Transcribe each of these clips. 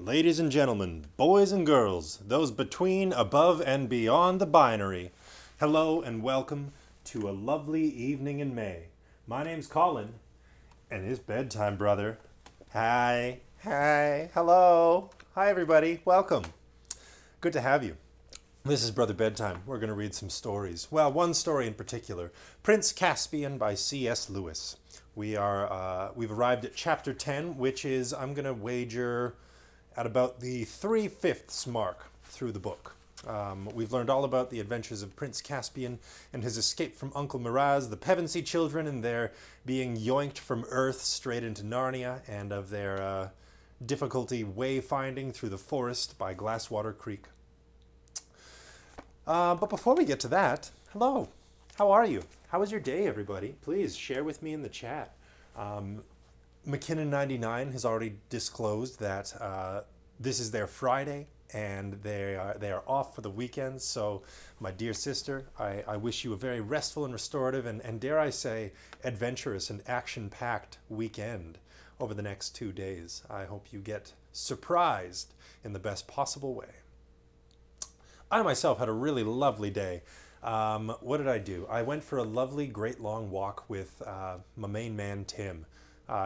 Ladies and gentlemen, boys and girls, those between, above, and beyond the binary, hello and welcome to a lovely evening in May. My name's Colin, and it's bedtime, brother. Hi, hello. Hi, everybody. Welcome. Good to have you. This is Brother Bedtime. We're going to read some stories. Well, one story in particular, Prince Caspian by C.S. Lewis. We've arrived at chapter 10, which is, I'm going to wager, at about the 3/5 mark through the book. We've learned all about the adventures of Prince Caspian and his escape from Uncle Miraz, the Pevensey children and their being yoinked from Earth straight into Narnia, and of their difficulty wayfinding through the forest by Glasswater Creek. But before we get to that, hello, how are you? How was your day, everybody? Please share with me in the chat. McKinnon99 has already disclosed that this is their Friday and they are off for the weekend. So, my dear sister, I wish you a very restful and restorative and dare I say, adventurous and action-packed weekend over the next 2 days. I hope you get surprised in the best possible way. I myself had a really lovely day. What did I do? I went for a lovely, great long walk with my main man, Tim.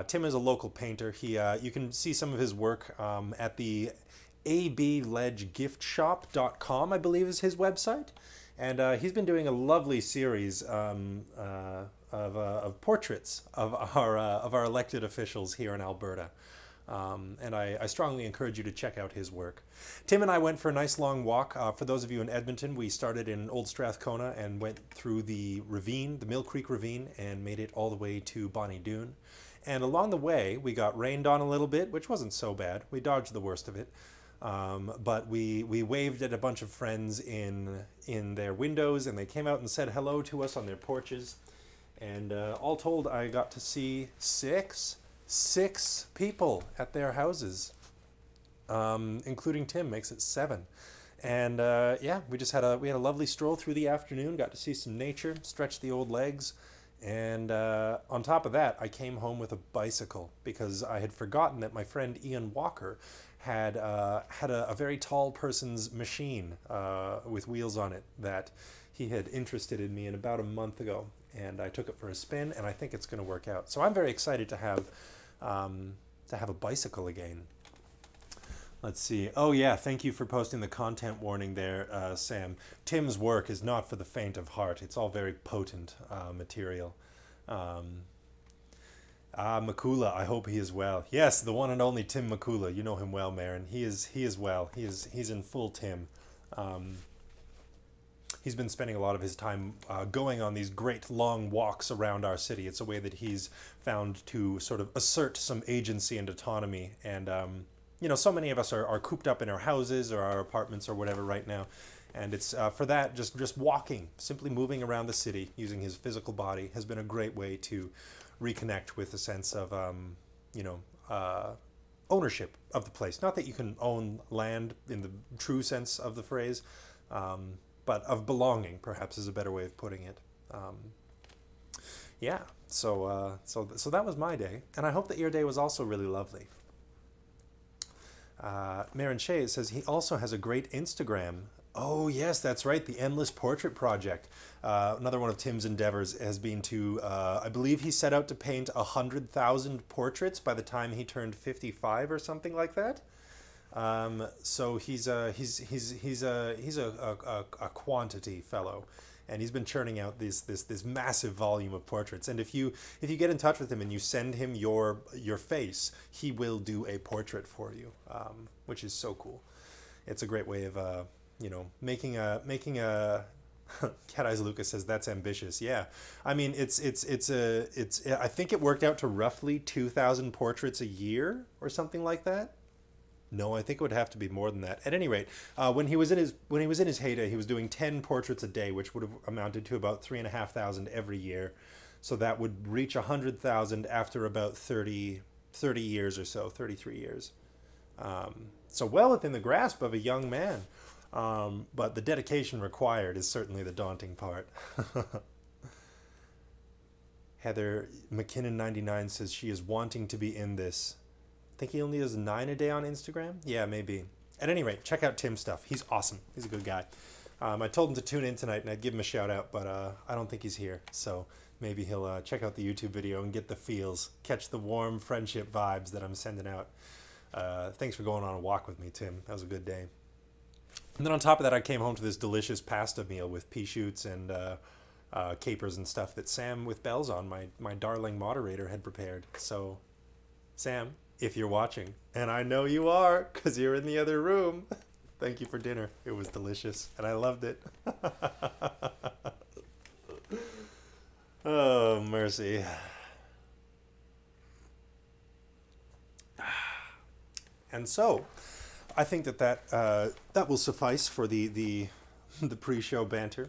Tim is a local painter. You can see some of his work at the abledgegiftshop.com, I believe is his website. And he's been doing a lovely series of portraits of our elected officials here in Alberta. And I strongly encourage you to check out his work. Tim and I went for a nice long walk. For those of you in Edmonton, we started in Old Strathcona and went through the ravine, the Mill Creek Ravine, and made it all the way to Bonnie Doon. And along the way, we got rained on a little bit, which wasn't so bad. We dodged the worst of it. But we waved at a bunch of friends in their windows, and they came out and said hello to us on their porches. And all told, I got to see six people at their houses, including Tim, makes it 7. And yeah, we had a lovely stroll through the afternoon, got to see some nature, stretch the old legs. And on top of that, I came home with a bicycle because I had forgotten that my friend Ian Walker had a very tall person's machine with wheels on it that he had interested in me in about a month ago. And I took it for a spin, and I think it's going to work out. So I'm very excited to have a bicycle again. Let's see. Oh yeah, thank you for posting the content warning there, Sam. Tim's work is not for the faint of heart. It's all very potent material. Makula, I hope he is well. Yes, the one and only Tim Makula. You know him well, Marin. He is well. He's in full Tim. He's been spending a lot of his time going on these great long walks around our city. It's a way that he's found to sort of assert some agency and autonomy. And, you know, so many of us are cooped up in our houses or our apartments or whatever right now. And it's for that, just walking, simply moving around the city using his physical body has been a great way to reconnect with a sense of, you know, ownership of the place. Not that you can own land in the true sense of the phrase, but of belonging, perhaps, is a better way of putting it. Yeah, so that was my day, and I hope that your day was also really lovely. Marin Shea says he also has a great Instagram. Oh yes, that's right, the Endless Portrait Project. Another one of Tim's endeavors has been to, I believe he set out to paint 100,000 portraits by the time he turned 55 or something like that. So he's a quantity fellow, and he's been churning out this massive volume of portraits. And if you get in touch with him and you send him your face, he will do a portrait for you, which is so cool. It's a great way of you know, making a Cat Eyes Lucas says that's ambitious. Yeah, I mean I think it worked out to roughly 2,000 portraits a year or something like that. No, I think it would have to be more than that. At any rate, when he was in his heyday, he was doing 10 portraits a day, which would have amounted to about 3,500 every year. So that would reach 100,000 after about 30 years or so, 33 years. So well within the grasp of a young man. But the dedication required is certainly the daunting part. Heather McKinnon99 says she is wanting to be in this. think he only does 9 a day on Instagram. Yeah, maybe. At any rate, check out Tim's stuff. He's awesome. He's a good guy. I told him to tune in tonight and I'd give him a shout out, but I don't think he's here. So maybe he'll check out the YouTube video and get the feels, catch the warm friendship vibes that I'm sending out. Thanks for going on a walk with me, Tim. That was a good day. And then on top of that, I came home to this delicious pasta meal with pea shoots and capers and stuff that Sam with bells on, my darling moderator, had prepared. So, Sam, if you're watching, and I know you are because you're in the other room, thank you for dinner. It was delicious and I loved it. Oh, mercy. And so, I think that will suffice for the pre-show banter.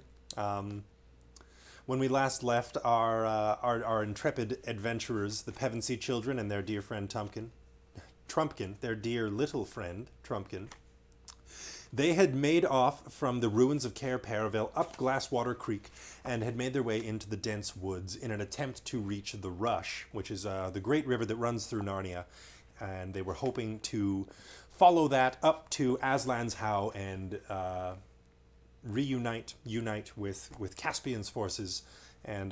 When we last left our intrepid adventurers, the Pevensey children and their dear friend Trumpkin, their dear little friend Trumpkin, they had made off from the ruins of Cair Paravel up Glasswater Creek and had made their way into the dense woods in an attempt to reach the Rush, which is the great river that runs through Narnia. And they were hoping to follow that up to Aslan's How and unite with Caspian's forces and,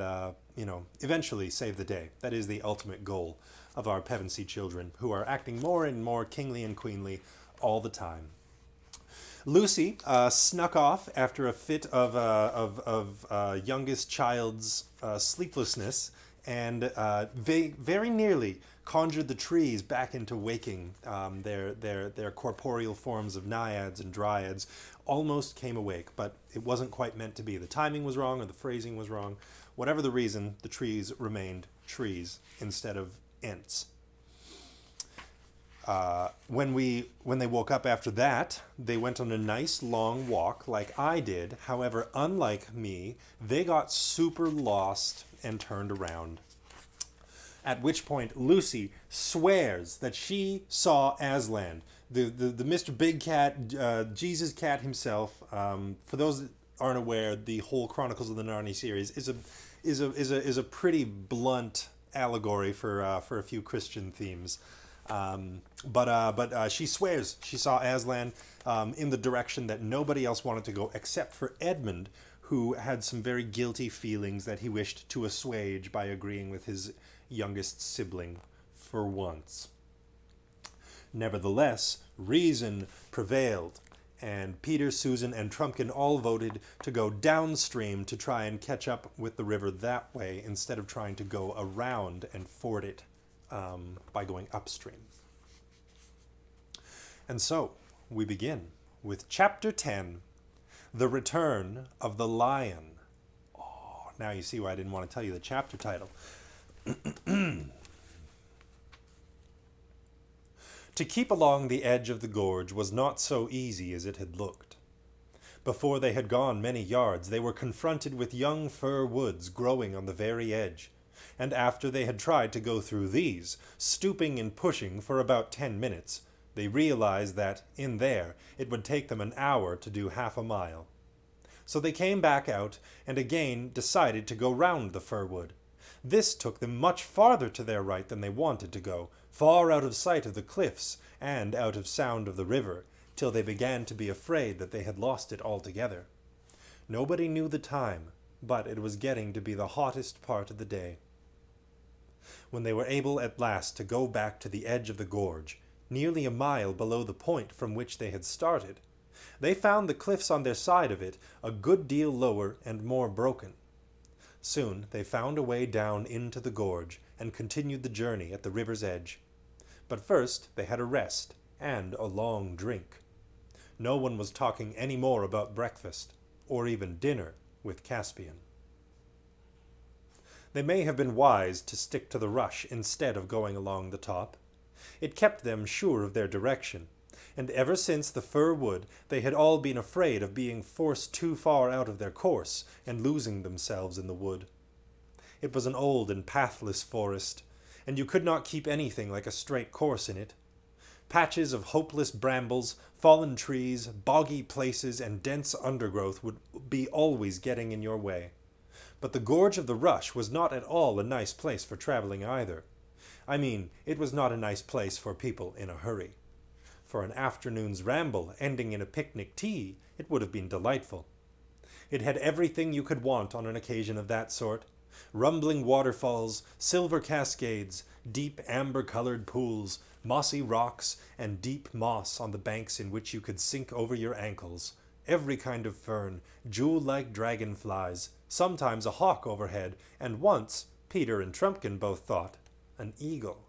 you know, eventually save the day. That is the ultimate goal of our Pevensey children, who are acting more and more kingly and queenly all the time. Lucy snuck off after a fit of youngest child's sleeplessness and very nearly conjured the trees back into waking. Their corporeal forms of naiads and dryads almost came awake, but it wasn't quite meant to be. The timing was wrong or the phrasing was wrong. Whatever the reason, the trees remained trees instead of ents. When they woke up after that, they went on a nice long walk like I did. However, unlike me, they got super lost and turned around. At which point Lucy swears that she saw Aslan, the Mr. Big Cat, Jesus Cat himself. For those that aren't aware, the whole Chronicles of the Narnia series is a pretty blunt allegory for a few Christian themes. But she swears she saw Aslan in the direction that nobody else wanted to go except for Edmund, who had some very guilty feelings that he wished to assuage by agreeing with his youngest sibling for once. Nevertheless, reason prevailed, and Peter, Susan, and Trumpkin all voted to go downstream to try and catch up with the river that way instead of trying to go around and ford it by going upstream. And so, we begin with Chapter 10, The Return of the Lion. Oh, now you see why I didn't want to tell you the chapter title. To keep along the edge of the gorge was not so easy as it had looked. Before they had gone many yards, they were confronted with young fir woods growing on the very edge, and after they had tried to go through these, stooping and pushing for about 10 minutes, they realized that, in there, it would take them an hour to do half a mile. So they came back out and again decided to go round the fir wood. This took them much farther to their right than they wanted to go, far out of sight of the cliffs and out of sound of the river, till they began to be afraid that they had lost it altogether. Nobody knew the time, but it was getting to be the hottest part of the day. When they were able at last to go back to the edge of the gorge, nearly a mile below the point from which they had started, they found the cliffs on their side of it a good deal lower and more broken. Soon they found a way down into the gorge and continued the journey at the river's edge. But first they had a rest and a long drink. No one was talking any more about breakfast, or even dinner, with Caspian. They may have been wise to stick to the rush instead of going along the top. It kept them sure of their direction, and ever since the fir wood they had all been afraid of being forced too far out of their course and losing themselves in the wood. It was an old and pathless forest, and you could not keep anything like a straight course in it. Patches of hopeless brambles, fallen trees, boggy places, and dense undergrowth would be always getting in your way. But the gorge of the Rush was not at all a nice place for traveling either. I mean, it was not a nice place for people in a hurry. For an afternoon's ramble ending in a picnic tea, it would have been delightful. It had everything you could want on an occasion of that sort. Rumbling waterfalls, silver cascades, deep amber-colored pools, mossy rocks, and deep moss on the banks in which you could sink over your ankles. Every kind of fern, jewel-like dragonflies, sometimes a hawk overhead, and once, Peter and Trumpkin both thought, an eagle.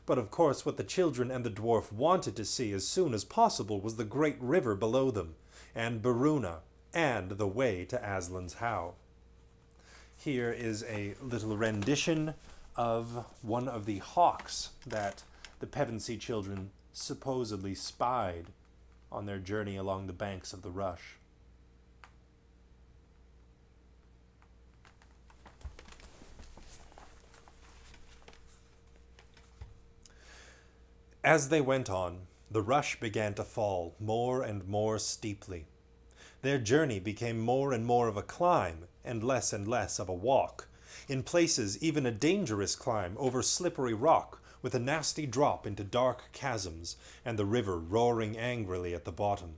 But of course what the children and the dwarf wanted to see as soon as possible was the great river below them, and Baruna, and the way to Aslan's How. Here is a little rendition of one of the hawks that the Pevensey children supposedly spied on their journey along the banks of the Rush. As they went on, the rush began to fall more and more steeply. Their journey became more and more of a climb and less of a walk. In places, even a dangerous climb over slippery rock with a nasty drop into dark chasms and the river roaring angrily at the bottom.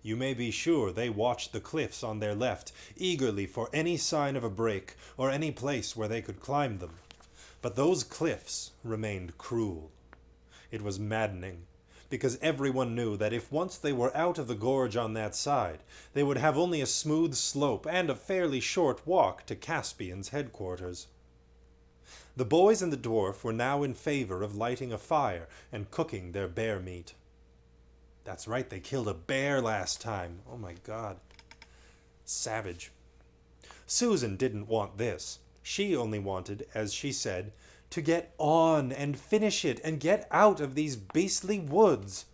You may be sure they watched the cliffs on their left eagerly for any sign of a break or any place where they could climb them. But those cliffs remained cruel. It was maddening, because everyone knew that if once they were out of the gorge on that side, they would have only a smooth slope and a fairly short walk to Caspian's headquarters. The boys and the dwarf were now in favor of lighting a fire and cooking their bear meat. That's right, they killed a bear last time. Oh my God. Savage. Susan didn't want this. She only wanted, as she said, to get on and finish it and get out of these beastly woods.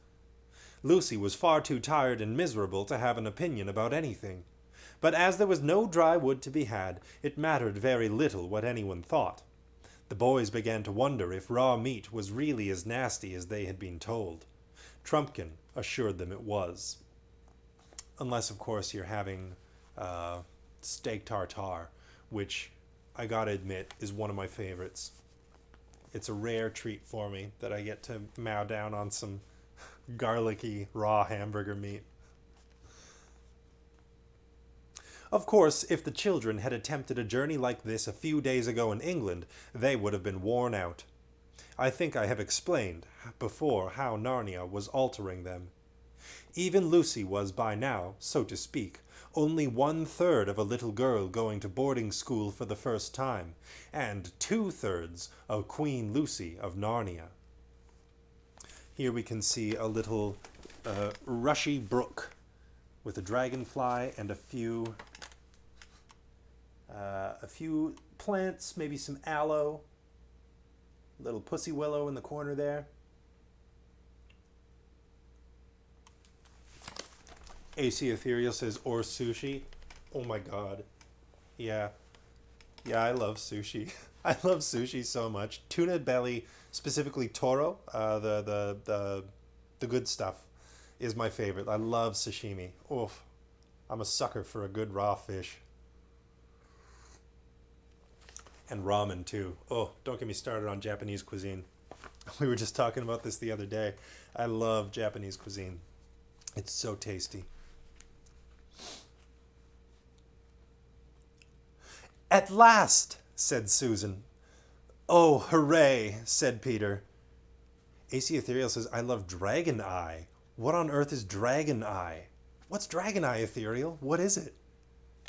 Lucy was far too tired and miserable to have an opinion about anything. But as there was no dry wood to be had, it mattered very little what anyone thought. The boys began to wonder if raw meat was really as nasty as they had been told. Trumpkin assured them it was. Unless, of course, you're having steak tartare, which I gotta admit is one of my favorites. It's a rare treat for me that I get to mow down on some garlicky raw hamburger meat. Of course, if the children had attempted a journey like this a few days ago in England, they would have been worn out. I think I have explained before how Narnia was altering them. Even Lucy was by now, so to speak, only 1/3 of a little girl going to boarding school for the first time, and 2/3 of Queen Lucy of Narnia. Here we can see a little rushy brook with a dragonfly and a few plants, maybe some aloe, little pussy willow in the corner there. AC Ethereal says, or sushi. Oh my God. Yeah. Yeah, I love sushi. I love sushi so much. Tuna belly, specifically toro, the good stuff, is my favorite. I love sashimi. Oof. I'm a sucker for a good raw fish. And ramen too. Oh, don't get me started on Japanese cuisine. We were just talking about this the other day. I love Japanese cuisine. It's so tasty. At last, said Susan. Oh, hooray, said Peter. AC Ethereal says, I love Dragon Eye. What on earth is Dragon Eye? What's Dragon Eye, Ethereal? What is it?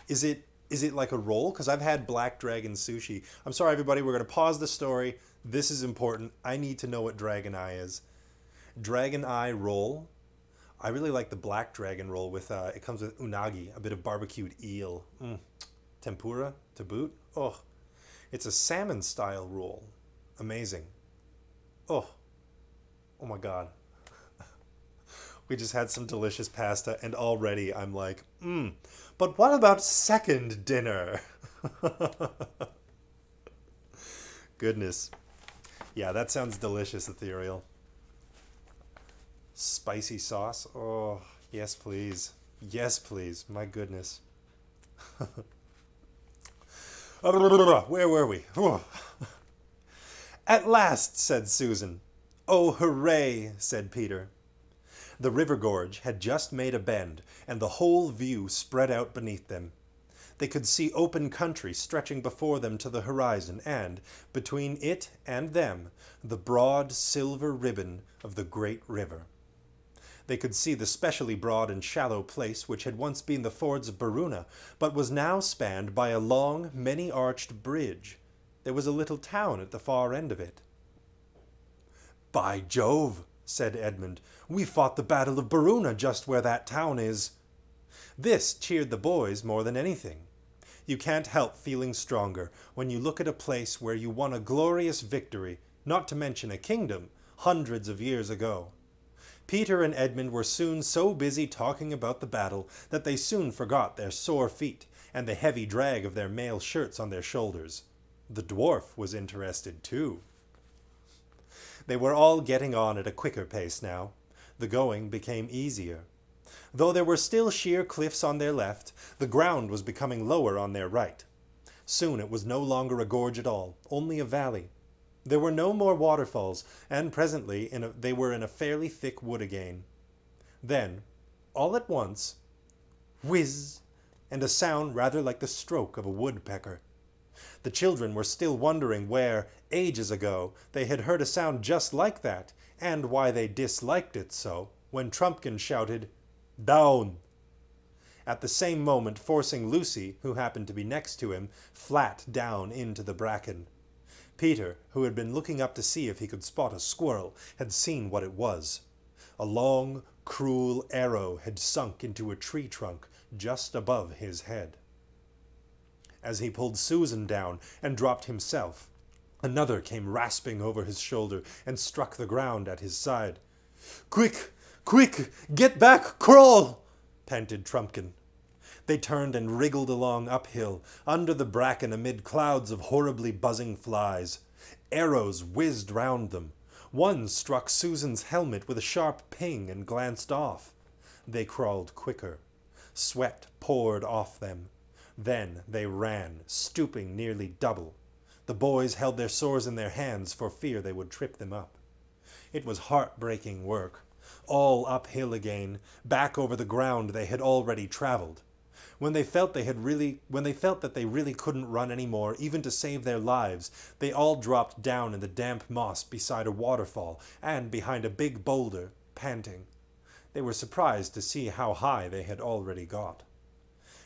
Is it like a roll? Because I've had Black Dragon sushi. I'm sorry, everybody. We're going to pause the story. This is important. I need to know what Dragon Eye is. Dragon Eye roll. I really like the Black Dragon roll with, it comes with unagi, a bit of barbecued eel. Tempura to boot. Oh, it's a salmon-style roll. Amazing. Oh my God. We just had some delicious pasta, and already I'm like, but what about second dinner? Goodness. Yeah, that sounds delicious, Ethereal. Spicy sauce. Oh, yes, please. Yes, please. My goodness. Where were we? At last, said Susan. Oh, hooray, said Peter. The river gorge had just made a bend, and the whole view spread out beneath them. They could see open country stretching before them to the horizon, and, between it and them, the broad silver ribbon of the great river. They could see the specially broad and shallow place which had once been the fords of Baruna, but was now spanned by a long, many-arched bridge. There was a little town at the far end of it. By Jove, said Edmund, we fought the Battle of Baruna just where that town is. This cheered the boys more than anything. You can't help feeling stronger when you look at a place where you won a glorious victory, not to mention a kingdom, hundreds of years ago. Peter and Edmund were soon so busy talking about the battle that they soon forgot their sore feet and the heavy drag of their mail shirts on their shoulders. The dwarf was interested too. They were all getting on at a quicker pace now. The going became easier. Though there were still sheer cliffs on their left, the ground was becoming lower on their right. Soon it was no longer a gorge at all, only a valley. There were no more waterfalls, and presently they were in a fairly thick wood again. Then, all at once, whiz, and a sound rather like the stroke of a woodpecker. The children were still wondering where, ages ago, they had heard a sound just like that, and why they disliked it so, when Trumpkin shouted, "Down!" At the same moment forcing Lucy, who happened to be next to him, flat down into the bracken. Peter, who had been looking up to see if he could spot a squirrel, had seen what it was. A long, cruel arrow had sunk into a tree trunk just above his head. As he pulled Susan down and dropped himself, another came rasping over his shoulder and struck the ground at his side. "Quick! Quick! Get back! Crawl!" panted Trumpkin. They turned and wriggled along uphill, under the bracken amid clouds of horribly buzzing flies. Arrows whizzed round them. One struck Susan's helmet with a sharp ping and glanced off. They crawled quicker. Sweat poured off them. Then they ran, stooping nearly double. The boys held their swords in their hands for fear they would trip them up. It was heartbreaking work. All uphill again, back over the ground they had already traveled. When they felt that they really couldn't run any more, even to save their lives, they all dropped down in the damp moss beside a waterfall and behind a big boulder, panting. They were surprised to see how high they had already got.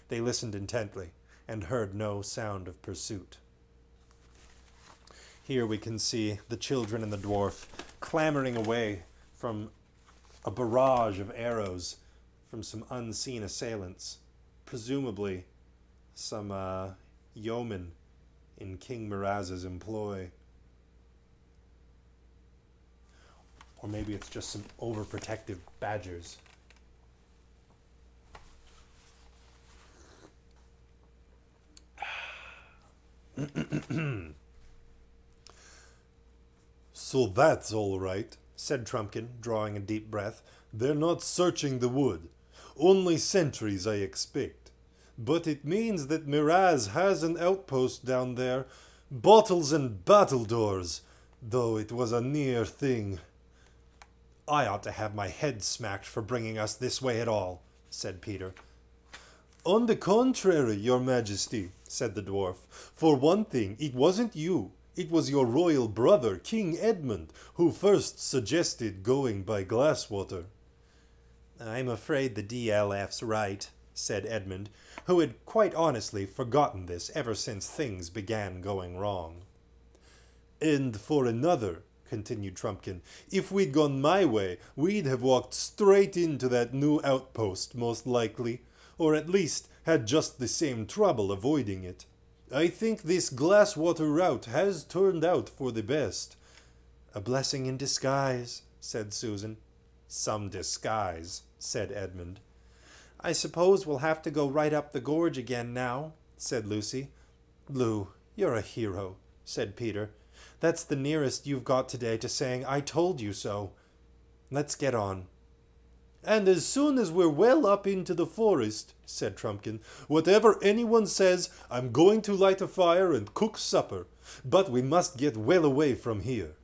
They listened intently and heard no sound of pursuit. Here we can see the children and the dwarf clambering away from a barrage of arrows from some unseen assailants, presumably some yeomen in King Miraz's employ. Or maybe it's just some overprotective badgers. "So that's all right," said Trumpkin, drawing a deep breath. "They're not searching the wood. Only sentries, I expect. But it means that Miraz has an outpost down there. Bottles and battledores, though it was a near thing." "I ought to have my head smacked for bringing us this way at all," said Peter. "On the contrary, your majesty," said the dwarf. "For one thing, it wasn't you. It was your royal brother, King Edmund, who first suggested going by Glasswater." "I'm afraid the DLF's right," said Edmund, who had quite honestly forgotten this ever since things began going wrong. "And for another," continued Trumpkin, "if we'd gone my way, we'd have walked straight into that new outpost, most likely, or at least had just the same trouble avoiding it. I think this Glasswater route has turned out for the best." "A blessing in disguise," said Susan. "Some disguise," said Edmund. "I suppose we'll have to go right up the gorge again now," said Lucy. "Lou, you're a hero," said Peter. "That's the nearest you've got today to saying, 'I told you so.' Let's get on." "And as soon as we're well up into the forest," said Trumpkin, "whatever anyone says, I'm going to light a fire and cook supper. But we must get well away from here."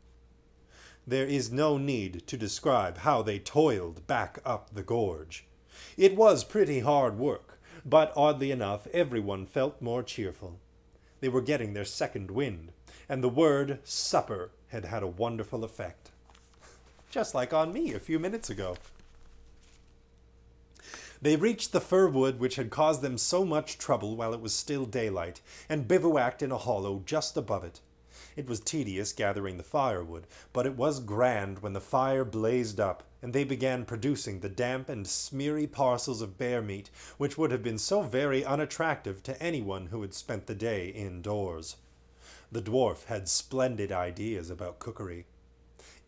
There is no need to describe how they toiled back up the gorge. It was pretty hard work, but oddly enough, everyone felt more cheerful. They were getting their second wind, and the word supper had had a wonderful effect. Just like on me a few minutes ago. They reached the fir wood which had caused them so much trouble while it was still daylight, and bivouacked in a hollow just above it. It was tedious gathering the firewood, but it was grand when the fire blazed up, and they began producing the damp and smeary parcels of bear meat, which would have been so very unattractive to anyone who had spent the day indoors. The dwarf had splendid ideas about cookery.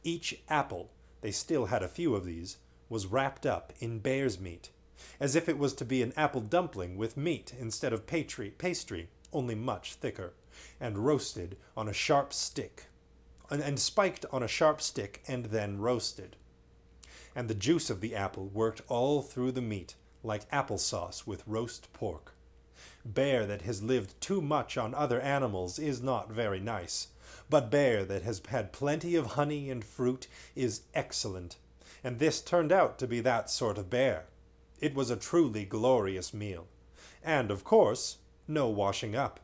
Each apple, they still had a few of these, was wrapped up in bear's meat, as if it was to be an apple dumpling with meat instead of pastry, only much thicker, and roasted on a sharp stick, and spiked on a sharp stick and then roasted. And the juice of the apple worked all through the meat, like applesauce with roast pork. Bear that has lived too much on other animals is not very nice, but bear that has had plenty of honey and fruit is excellent, and this turned out to be that sort of bear. It was a truly glorious meal, and, of course, no washing up.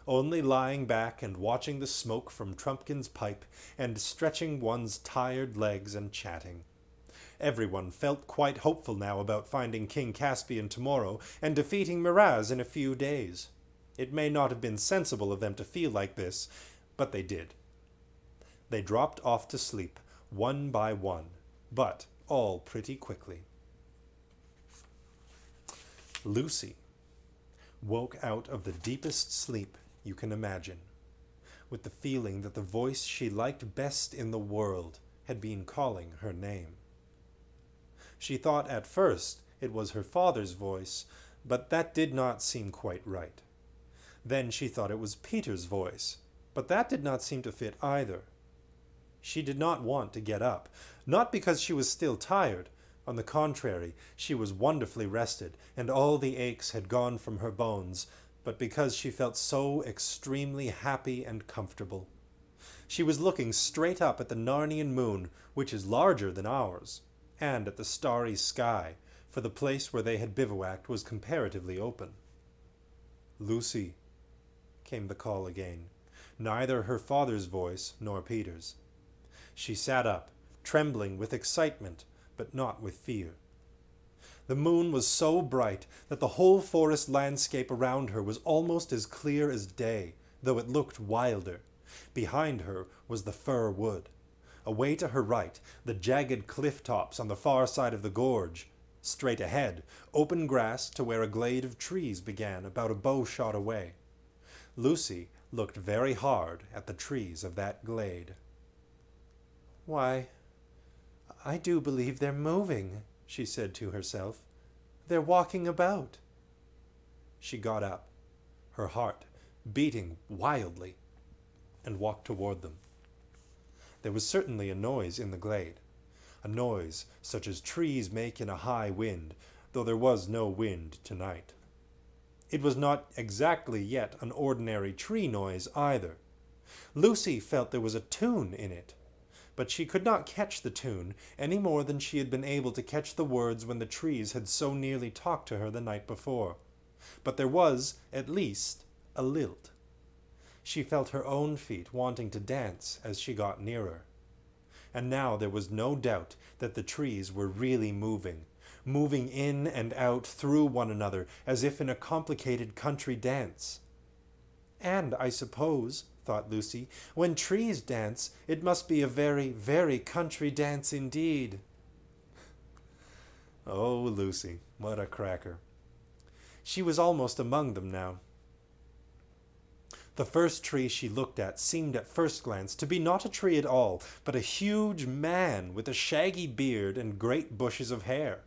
Only lying back and watching the smoke from Trumpkin's pipe and stretching one's tired legs and chatting. Everyone felt quite hopeful now about finding King Caspian tomorrow and defeating Miraz in a few days. It may not have been sensible of them to feel like this, but they did. They dropped off to sleep, one by one, but all pretty quickly. Lucy woke out of the deepest sleep you can imagine, with the feeling that the voice she liked best in the world had been calling her name. She thought at first it was her father's voice, but that did not seem quite right. Then she thought it was Peter's voice, but that did not seem to fit either. She did not want to get up, not because she was still tired. On the contrary, she was wonderfully rested, and all the aches had gone from her bones, but because she felt so extremely happy and comfortable. She was looking straight up at the Narnian moon, which is larger than ours, and at the starry sky, for the place where they had bivouacked was comparatively open. "Lucy," came the call again, neither her father's voice nor Peter's. She sat up, trembling with excitement, but not with fear. The moon was so bright that the whole forest landscape around her was almost as clear as day, though it looked wilder. Behind her was the fir wood. Away to her right, the jagged cliff tops on the far side of the gorge. Straight ahead, open grass to where a glade of trees began about a bow shot away. Lucy looked very hard at the trees of that glade. "Why, I do believe they're moving," she said to herself. "They're walking about." She got up, her heart beating wildly, and walked toward them. There was certainly a noise in the glade, a noise such as trees make in a high wind, though there was no wind tonight. It was not exactly yet an ordinary tree noise either. Lucy felt there was a tune in it, but she could not catch the tune any more than she had been able to catch the words when the trees had so nearly talked to her the night before. But there was, at least, a lilt. She felt her own feet wanting to dance as she got nearer. And now there was no doubt that the trees were really moving in and out through one another as if in a complicated country dance. And I suppose, thought Lucy, when trees dance, it must be a very, very country dance indeed. Oh, Lucy, what a cracker. She was almost among them now. The first tree she looked at seemed at first glance to be not a tree at all, but a huge man with a shaggy beard and great bushes of hair.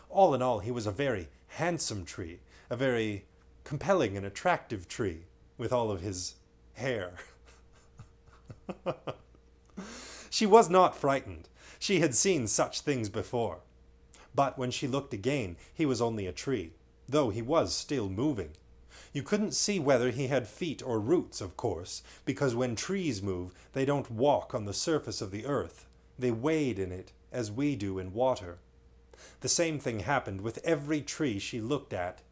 All in all, he was a very handsome tree, a very compelling and attractive tree, with all of his hair. She was not frightened. She had seen such things before. But when she looked again, he was only a tree, though he was still moving. You couldn't see whether he had feet or roots, of course, because when trees move, they don't walk on the surface of the earth. They wade in it, as we do in water. The same thing happened with every tree she looked at.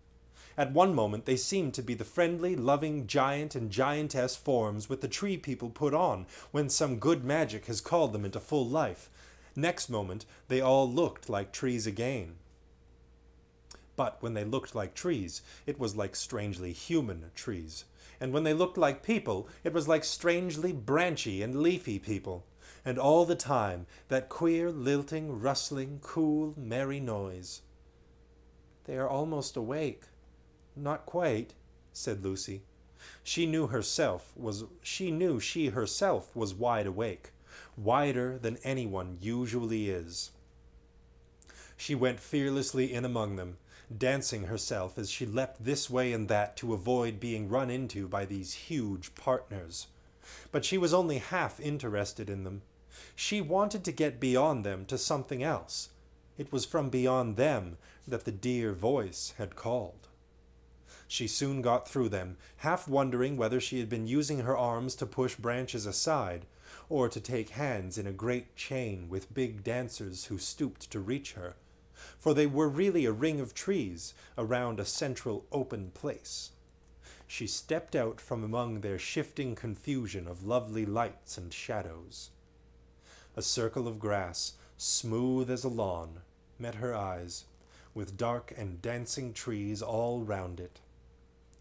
At one moment they seemed to be the friendly, loving giant and giantess forms which the tree people put on when some good magic has called them into full life. Next moment they all looked like trees again. But when they looked like trees, it was like strangely human trees. And when they looked like people, it was like strangely branchy and leafy people. And all the time, that queer, lilting, rustling, cool, merry noise. "They are almost awake." "Not quite," said Lucy. She knew she herself was wide awake, wider than anyone usually is. She went fearlessly in among them, dancing herself as she leapt this way and that to avoid being run into by these huge partners. But she was only half interested in them. She wanted to get beyond them to something else. It was from beyond them that the dear voice had called. She soon got through them, half wondering whether she had been using her arms to push branches aside, or to take hands in a great chain with big dancers who stooped to reach her, for they were really a ring of trees around a central open place. She stepped out from among their shifting confusion of lovely lights and shadows. A circle of grass, smooth as a lawn, met her eyes, with dark and dancing trees all round it.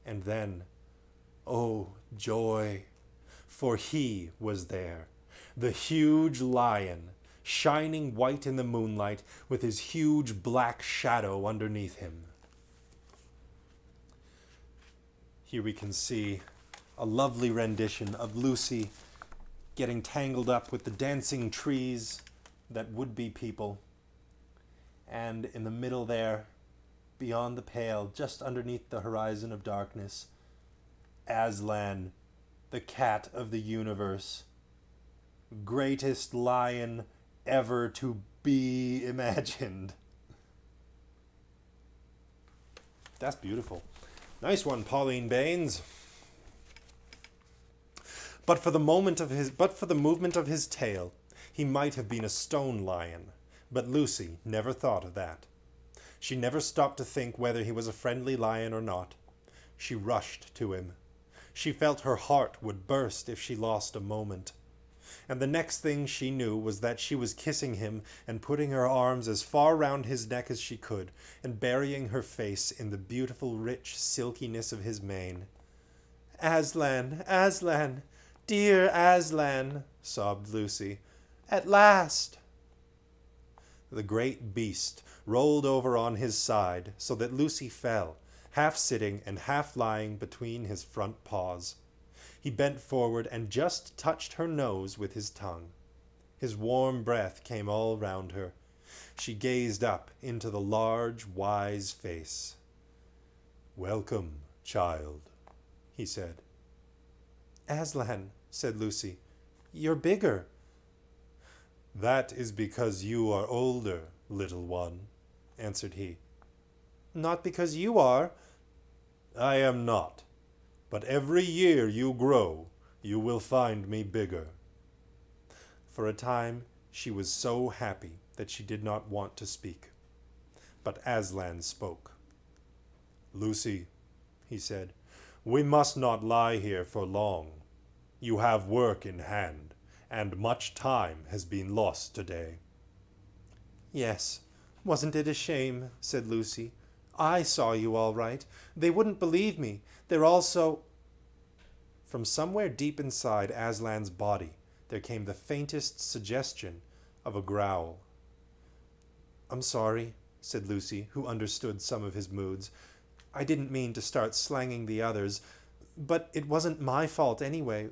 And then, oh, joy! For he was there, the huge lion, shining white in the moonlight, with his huge black shadow underneath him. Here we can see a lovely rendition of Lucy getting tangled up with the dancing trees that would be people. And in the middle there, beyond the pale, just underneath the horizon of darkness, Aslan, the cat of the universe, greatest lion ever to be imagined. That's beautiful. Nice one, Pauline Baines. But for the movement of his tail, he might have been a stone lion. But Lucy never thought of that. She never stopped to think whether he was a friendly lion or not. She rushed to him. She felt her heart would burst if she lost a moment. And the next thing she knew was that she was kissing him and putting her arms as far round his neck as she could, and burying her face in the beautiful, rich silkiness of his mane. "Aslan, Aslan, dear Aslan," sobbed Lucy. "At last!" The great beast rolled over on his side so that Lucy fell, half sitting and half lying between his front paws. He bent forward and just touched her nose with his tongue. His warm breath came all round her. She gazed up into the large, wise face. "Welcome, child," he said. "Aslan," said Lucy, "you're bigger." "That is because you are older, little one," answered he. "Not because you are." "I am not. But every year you grow, you will find me bigger." For a time she was so happy that she did not want to speak. But Aslan spoke. "Lucy," he said, "we must not lie here for long. You have work in hand, and much time has been lost today." "Yes, wasn't it a shame?" said Lucy. "I saw you all right. They wouldn't believe me. They're all so—" From somewhere deep inside Aslan's body there came the faintest suggestion of a growl. "I'm sorry," said Lucy, who understood some of his moods. "I didn't mean to start slanging the others, but it wasn't my fault anyway,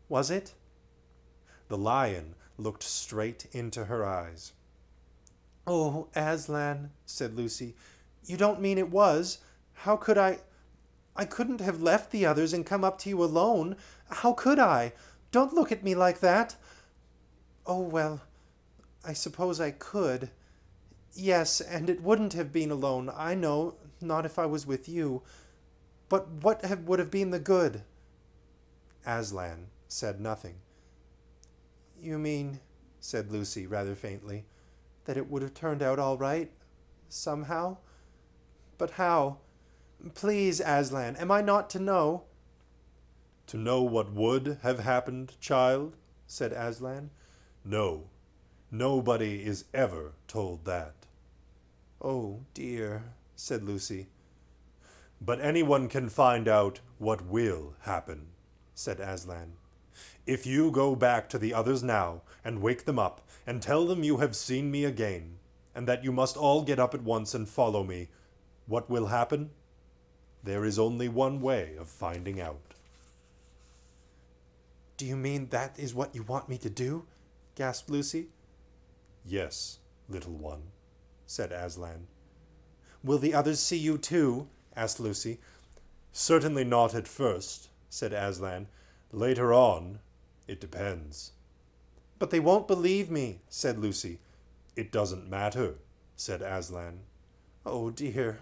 was it?" The lion looked straight into her eyes. "Oh, Aslan," said Lucy, "you don't mean it was? How could I couldn't have left the others and come up to you alone. How could I? Don't look at me like that." "Oh, well, I suppose I could. Yes, and it wouldn't have been alone, I know, not if I was with you. But what would have been the good? Aslan said nothing. You mean, said Lucy rather faintly, that it would have turned out all right, somehow? But how? Please, Aslan, am I not to know? To know what would have happened, child, said Aslan. No, nobody is ever told that. Oh, dear, said Lucy. But anyone can find out what will happen, said Aslan. If you go back to the others now, and wake them up, and tell them you have seen me again, and that you must all get up at once and follow me, what will happen? There is only one way of finding out. Do you mean that is what you want me to do? Gasped Lucy. Yes, little one, said Aslan. Will the others see you too? Asked Lucy. Certainly not at first, said Aslan. Later on, it depends. But they won't believe me, said Lucy. It doesn't matter, said Aslan. Oh dear,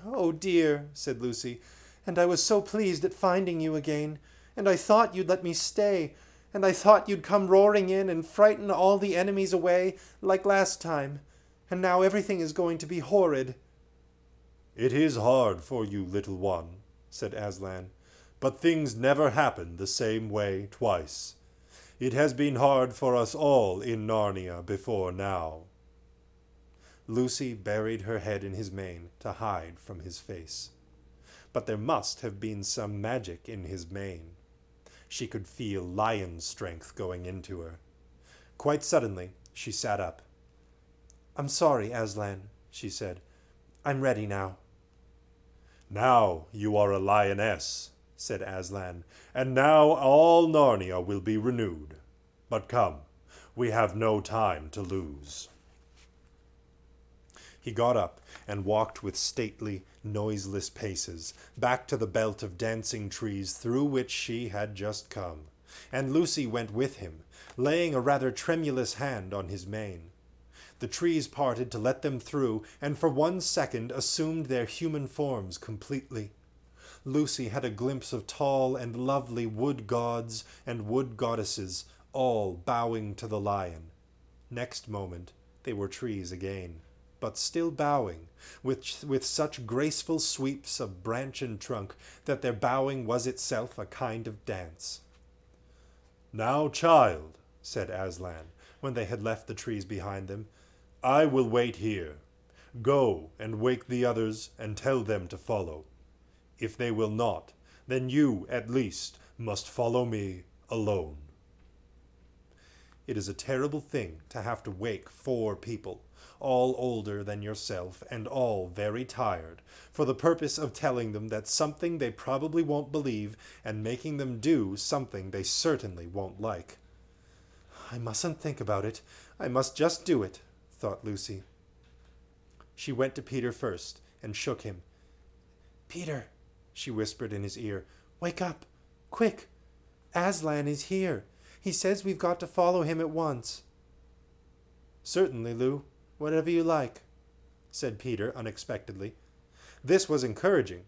said Lucy. And I was so pleased at finding you again, and I thought you'd let me stay, and I thought you'd come roaring in and frighten all the enemies away, like last time, and now everything is going to be horrid. It is hard for you, little one, said Aslan, but things never happen the same way twice. It has been hard for us all in Narnia before now. Lucy buried her head in his mane to hide from his face. But there must have been some magic in his mane. She could feel lion strength going into her. Quite suddenly, she sat up. I'm sorry, Aslan, she said. I'm ready now. Now you are a lioness, said Aslan, and now all Narnia will be renewed. But come, we have no time to lose. He got up and walked with stately, noiseless paces back to the belt of dancing trees through which she had just come, and Lucy went with him, laying a rather tremulous hand on his mane. The trees parted to let them through, and for 1 second assumed their human forms completely. Lucy had a glimpse of tall and lovely wood gods and wood goddesses, all bowing to the lion. Next moment they were trees again, but still bowing, with such graceful sweeps of branch and trunk that their bowing was itself a kind of dance. Now, child, said Aslan, when they had left the trees behind them, I will wait here. Go and wake the others and tell them to follow. If they will not, then you, at least, must follow me alone. It is a terrible thing to have to wake 4 people, all older than yourself and all very tired, for the purpose of telling them that something they probably won't believe and making them do something they certainly won't like. I mustn't think about it. I must just do it, thought Lucy. She went to Peter first and shook him. Peter, she whispered in his ear, wake up, quick. Aslan is here. He says we've got to follow him at once. Certainly, Lou. Whatever you like, said Peter unexpectedly. This was encouraging,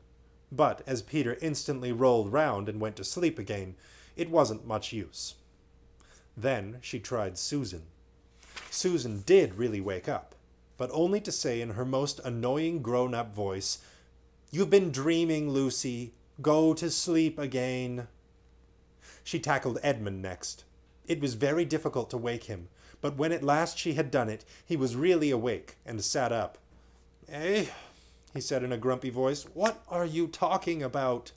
but as Peter instantly rolled round and went to sleep again, it wasn't much use. Then she tried Susan. Susan did really wake up, but only to say in her most annoying grown-up voice, You've been dreaming, Lucy. Go to sleep again. She tackled Edmund next. It was very difficult to wake him, but when at last she had done it, he was really awake and sat up. Eh, he said in a grumpy voice, what are you talking about?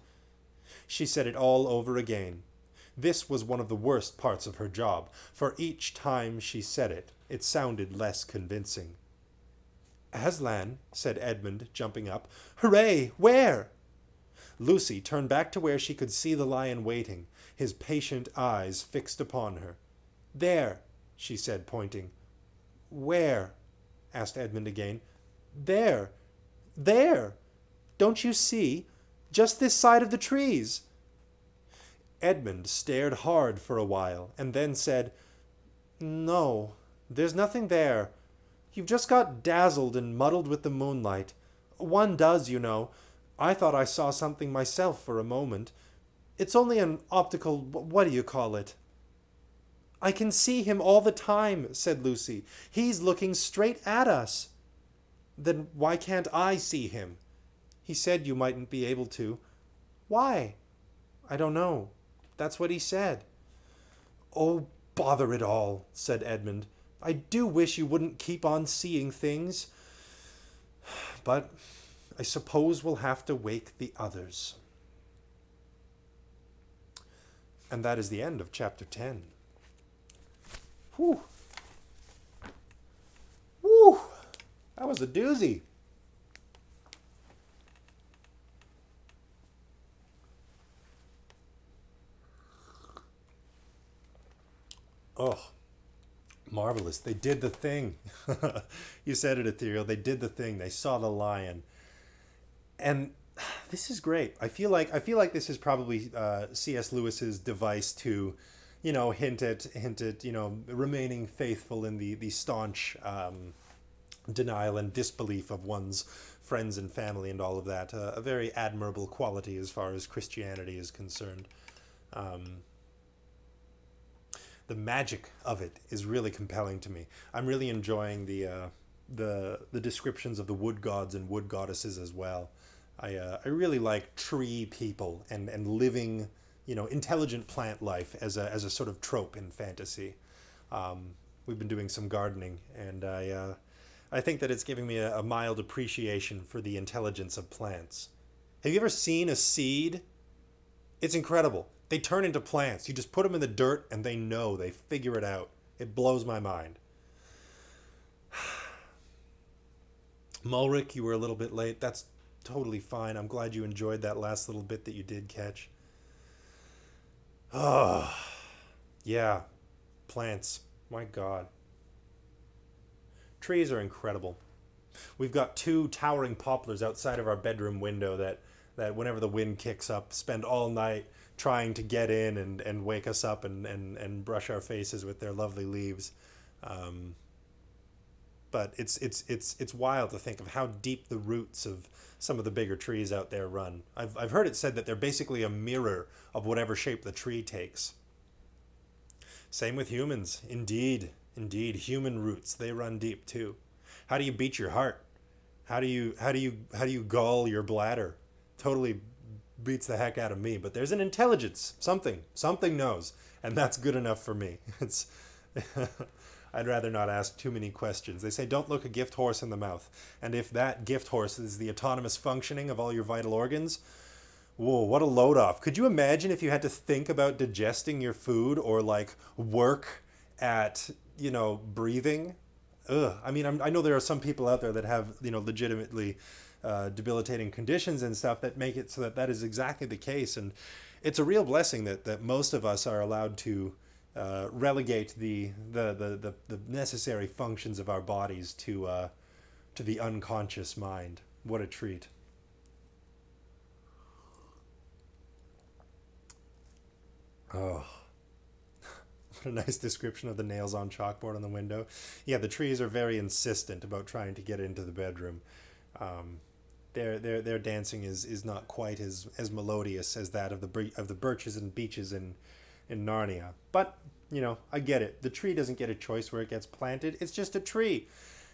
She said it all over again. This was one of the worst parts of her job, for each time she said it, it sounded less convincing. Aslan, said Edmund, jumping up. Hooray! Where? Lucy turned back to where she could see the lion waiting, his patient eyes fixed upon her. There, she said, pointing. Where? Asked Edmund again. There. There. Don't you see? Just this side of the trees. Edmund stared hard for a while, and then said, No, there's nothing there. You've just got dazzled and muddled with the moonlight. One does, you know. I thought I saw something myself for a moment. It's only an optical... what do you call it? I can see him all the time, said Lucy. He's looking straight at us. Then why can't I see him? He said you mightn't be able to. Why? I don't know. That's what he said. Oh, bother it all, said Edmund. I do wish you wouldn't keep on seeing things. But I suppose we'll have to wake the others. And that is the end of chapter 10. Whew. Whew. That was a doozy. Oh, marvelous. They did the thing. You said it, Ethereal. They did the thing. They saw the lion. And this is great. I feel like this is probably C.S. Lewis's device to, hint at, remaining faithful in the staunch denial and disbelief of one's friends and family and all of that. A very admirable quality as far as Christianity is concerned. The magic of it is really compelling to me. I'm really enjoying the descriptions of the wood gods and wood goddesses as well. I really like tree people and living, intelligent plant life as a sort of trope in fantasy. We've been doing some gardening, and I think that it's giving me a mild appreciation for the intelligence of plants. Have you ever seen a seed? It's incredible. They turn into plants. You just put them in the dirt and they know. They figure it out. It blows my mind. Mulric, you were a little bit late. That's totally fine. I'm glad you enjoyed that last little bit that you did catch. Oh, yeah. Plants. My God. Trees are incredible. We've got 2 towering poplars outside of our bedroom window that whenever the wind kicks up, spend all night trying to get in and wake us up and brush our faces with their lovely leaves. But it's wild to think of how deep the roots of some of the bigger trees out there run. I've heard it said that they're basically a mirror of whatever shape the tree takes. Same with humans. Indeed, human roots, they run deep too. How do you beat your heart? How do you gall your bladder? Totally beats the heck out of me, but there's an intelligence, something knows, and that's good enough for me. It's I'd rather not ask too many questions. They say don't look a gift horse in the mouth, and if that gift horse is the autonomous functioning of all your vital organs, whoa, what a load off. Could you imagine if you had to think about digesting your food or like work at, breathing? Ugh. I mean, I know there are some people out there that have, legitimately debilitating conditions and stuff that make it so that is exactly the case. And it's a real blessing that most of us are allowed to relegate the necessary functions of our bodies to the unconscious mind. What a treat. Oh, what a nice description of the nails on chalkboard on the window. Yeah, the trees are very insistent about trying to get into the bedroom. Their dancing is not quite as melodious as that of the birches and beeches in Narnia. But, I get it. The tree doesn't get a choice where it gets planted. It's just a tree.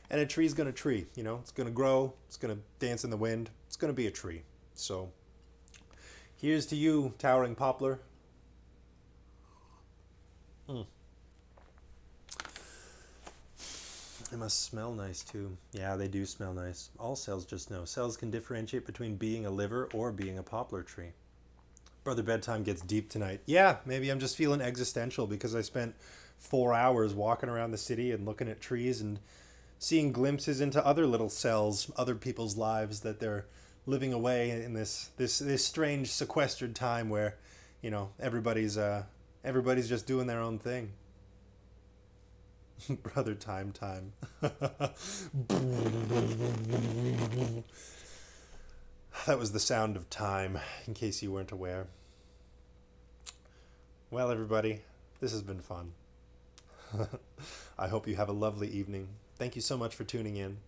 And a tree's going to tree. It's going to grow. It's going to dance in the wind. It's going to be a tree. So, here's to you, towering poplar. They must smell nice too. Yeah, they do smell nice. All cells just know. Cells can differentiate between being a liver or being a poplar tree. Brother Bedtime gets deep tonight. Yeah, maybe I'm just feeling existential because I spent 4 hours walking around the city and looking at trees and seeing glimpses into other little cells, other people's lives that they're living away in this strange sequestered time where, everybody's just doing their own thing. Brother Time. That was the sound of time, in case you weren't aware. Well, everybody, this has been fun. I hope you have a lovely evening. Thank you so much for tuning in.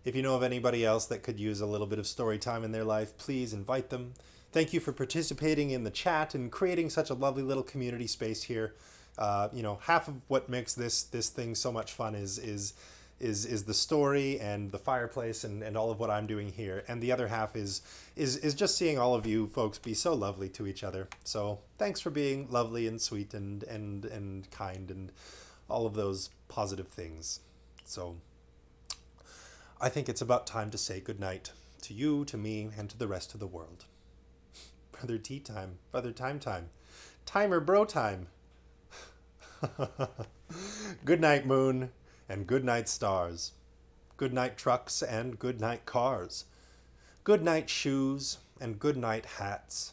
If you know of anybody else that could use a little bit of story time in their life, please invite them. Thank you for participating in the chat and creating such a lovely little community space here. You know, half of what makes this thing so much fun is the story and the fireplace and all of what I'm doing here, and the other half is just seeing all of you folks be so lovely to each other. So thanks for being lovely and sweet and kind and all of those positive things. So I think it's about time to say goodnight to you, to me, and to the rest of the world. Brother tea time, brother time, timer bro time. Good night, moon, and good night, stars. Good night, trucks, and good night, cars. Good night, shoes, and good night, hats.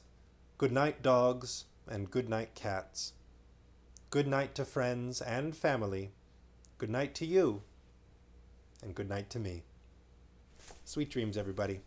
Good night, dogs, and good night, cats. Good night to friends and family. Good night to you, and good night to me. Sweet dreams, everybody.